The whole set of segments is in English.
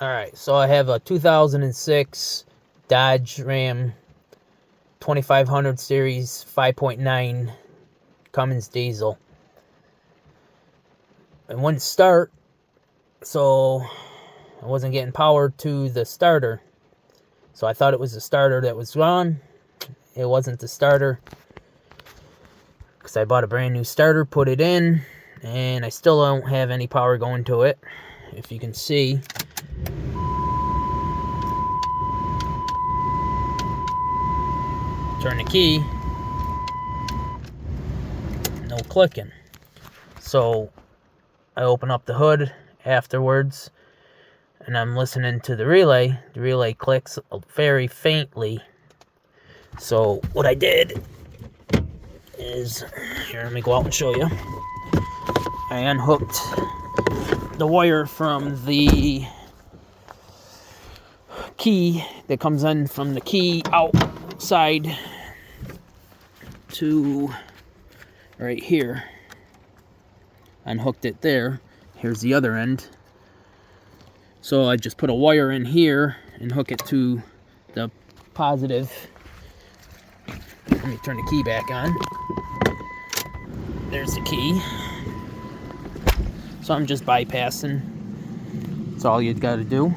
Alright, so I have a 2006 Dodge Ram 2500 series 5.9 Cummins diesel. It wouldn't start, so I wasn't getting power to the starter. So I thought it was the starter that was gone. It wasn't the starter, because I bought a brand new starter, put it in, and I still don't have any power going to it. If you can see, turn the key, no clicking. So I open up the hood afterwards, and I'm listening to the relay. The relay clicks very faintly. So what I did is, here, let me go out and show you. I unhooked the wire from the key that comes in from the key outside to right here. Unhooked it there. Here's the other end. So I just put a wire in here and hook it to the positive. Let me turn the key back on. There's the key. So I'm just bypassing. That's all you gotta do.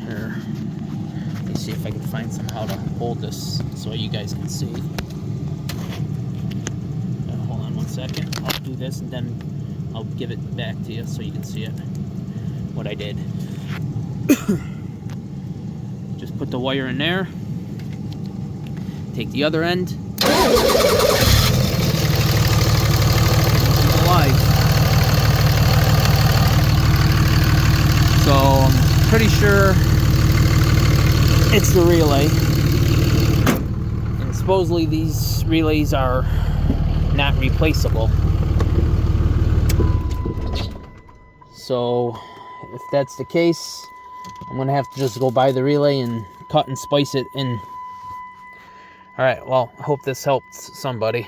Here, let me see if I can find somehow to hold this so you guys can see. Hold on one second. I'll do this and then I'll give it back to you so you can see it. What I did. Just put the wire in there. Take the other end. Alive. So I'm pretty sure it's the relay. And supposedly these relays are not replaceable. So if that's the case, I'm gonna have to just go buy the relay and cut and splice it in. Alright, well, I hope this helps somebody.